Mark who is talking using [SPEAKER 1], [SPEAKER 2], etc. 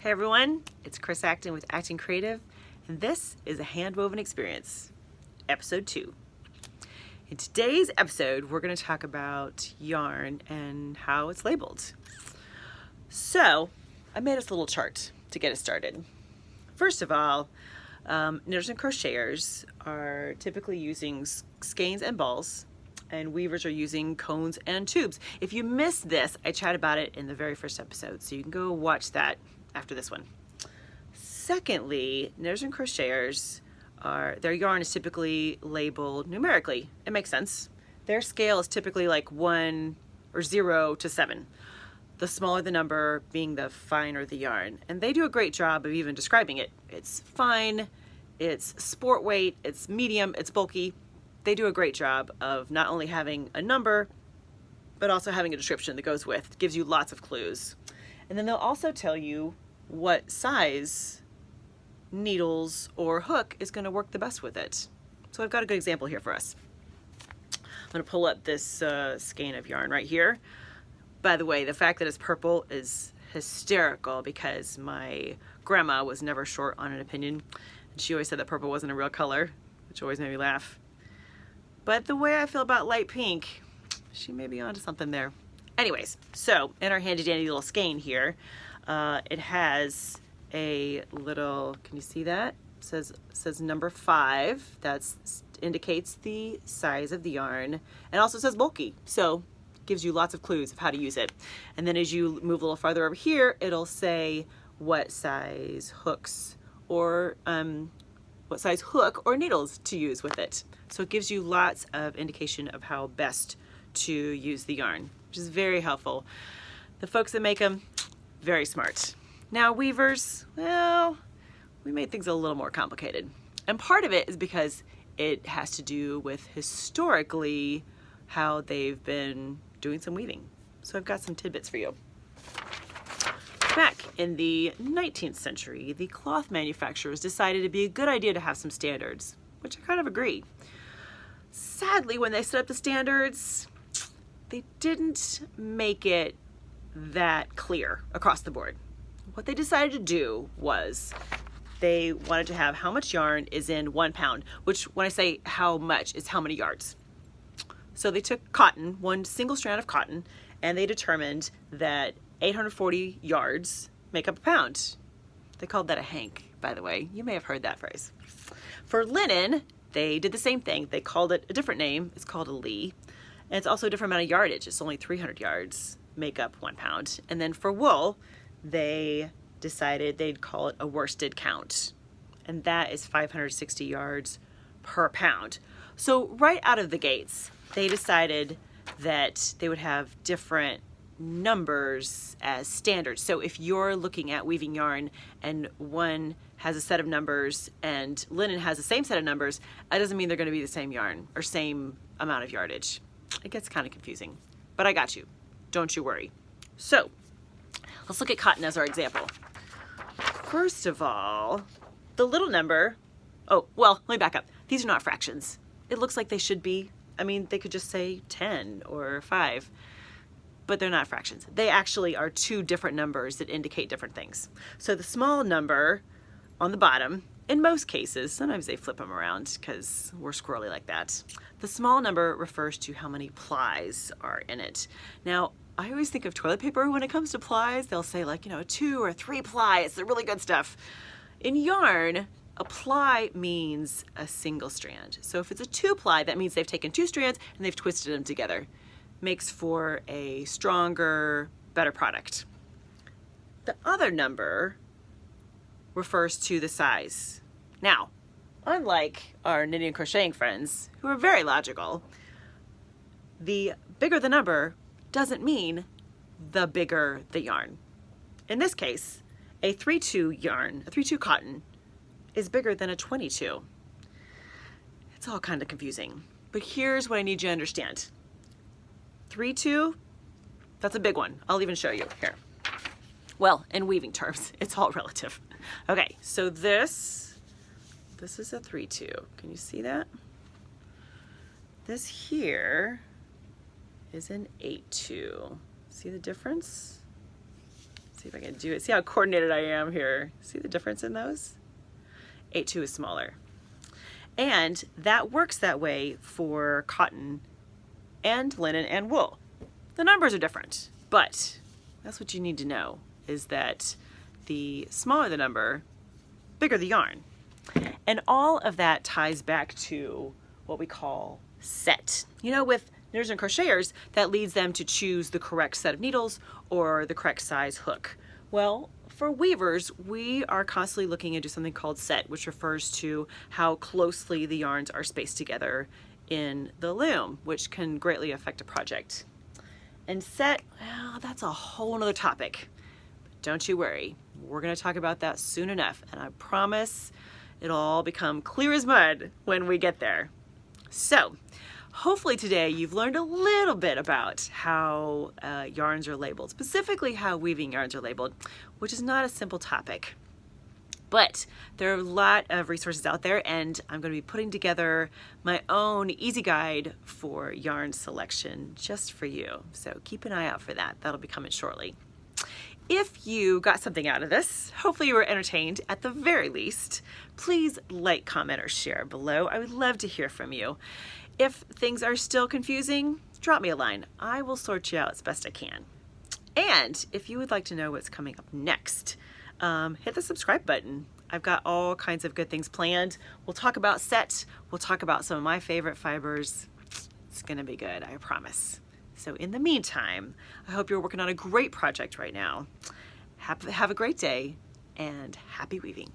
[SPEAKER 1] Hey everyone, it's Chris Acton with Acton Creative, and this is A Handwoven Experience, Episode 2. In today's episode, we're going to talk about yarn and how it's labeled. So, I made us a little chart to get us started. First of all, knitters and crocheters are typically using skeins and balls, and weavers are using cones and tubes. If you missed this, I chat about it in the very first episode, so you can go watch that after this one. Secondly, knitters and crocheters their yarn is typically labeled numerically. It makes sense. Their scale is typically like 1 or 0 to 7. The smaller the number being the finer the yarn. And they do a great job of even describing it. It's fine, it's sport weight, it's medium, it's bulky. They do a great job of not only having a number, but also having a description that goes with. It gives you lots of clues. And then they'll also tell you what size needles or hook is going to work the best with it. So I've got a good example here for us. I'm going to pull up this skein of yarn right here. By the way, the fact that it's purple is hysterical because my grandma was never short on an opinion, and she always said that purple wasn't a real color, which always made me laugh. But the way I feel about light pink, she may be onto something there. Anyways, so in our handy dandy little skein here, it has a little, can you see that? It says number 5. That indicates the size of the yarn, and also says bulky. So gives you lots of clues of how to use it. And then as you move a little farther over here, it'll say what size hooks or what size hook or needles to use with it. So it gives you lots of indication of how best to use the yarn, which is very helpful. The folks that make them, very smart. Now weavers, well, we made things a little more complicated. And part of it is because it has to do with historically how they've been doing some weaving. So I've got some tidbits for you. Back in the 19th century, the cloth manufacturers decided it'd be a good idea to have some standards, which I kind of agree. Sadly, when they set up the standards, they didn't make it that clear across the board. What they decided to do was they wanted to have how much yarn is in 1 pound, which when I say how much is how many yards. So they took cotton, one single strand of cotton, and they determined that 840 yards make up a pound. They called that a hank, by the way. You may have heard that phrase. For linen, they did the same thing. They called it a different name. It's called a lee. And it's also a different amount of yardage. It's only 300 yards make up 1 pound. And then for wool, they decided they'd call it a worsted count. And that is 560 yards per pound. So right out of the gates, they decided that they would have different numbers as standards. So if you're looking at weaving yarn and one has a set of numbers and linen has the same set of numbers, that doesn't mean they're going to be the same yarn or same amount of yardage. It gets kind of confusing, but I got you. Don't you worry. So let's look at cotton as our example. First of all, the little number, oh, well, let me back up. These are not fractions. It looks like they should be. I mean, they could just say 10 or 5, but they're not fractions. They actually are 2 different numbers that indicate different things. So the small number on the bottom, in most cases, sometimes they flip them around because we're squirrely like that. The small number refers to how many plies are in it. Now, I always think of toilet paper when it comes to plies. They'll say like, 2 or 3 plies. They're really good stuff. In yarn, a ply means a single strand. So if it's a 2-ply, that means they've taken 2 strands and they've twisted them together. Makes for a stronger, better product. The other number refers to the size. Now, unlike our knitting and crocheting friends, who are very logical, the bigger the number doesn't mean the bigger the yarn. In this case, a 3-2 yarn, a 3-2 cotton, is bigger than a 22. It's all kind of confusing, but here's what I need you to understand. 3-2, that's a big one. I'll even show you here. Well, in weaving terms, it's all relative. Okay, so this is a 3-2. Can you see that? This here is an 8-2. See the difference? See see if I can do it. See how coordinated I am here. See the difference in those? 8-2 is smaller. And that works that way for cotton and linen and wool. The numbers are different, but that's what you need to know, is that the smaller the number, bigger the yarn. And all of that ties back to what we call set. You know, with knitters and crocheters, that leads them to choose the correct set of needles or the correct size hook. Well, for weavers, we are constantly looking into something called set, which refers to how closely the yarns are spaced together in the loom, which can greatly affect a project. And set, well, that's a whole nother topic. But don't you worry, we're gonna talk about that soon enough, and I promise it'll all become clear as mud when we get there. So, hopefully today you've learned a little bit about how yarns are labeled, specifically how weaving yarns are labeled, which is not a simple topic. But there are a lot of resources out there, and I'm going to be putting together my own easy guide for yarn selection just for you. So keep an eye out for that. That'll be coming shortly. If you got something out of this, hopefully you were entertained at the very least, please like, comment, or share below. I would love to hear from you. If things are still confusing, drop me a line. I will sort you out as best I can. And if you would like to know what's coming up next, hit the subscribe button. I've got all kinds of good things planned. We'll talk about set. We'll talk about some of my favorite fibers. It's gonna be good, I promise. So in the meantime, I hope you're working on a great project right now. Have a great day and happy weaving.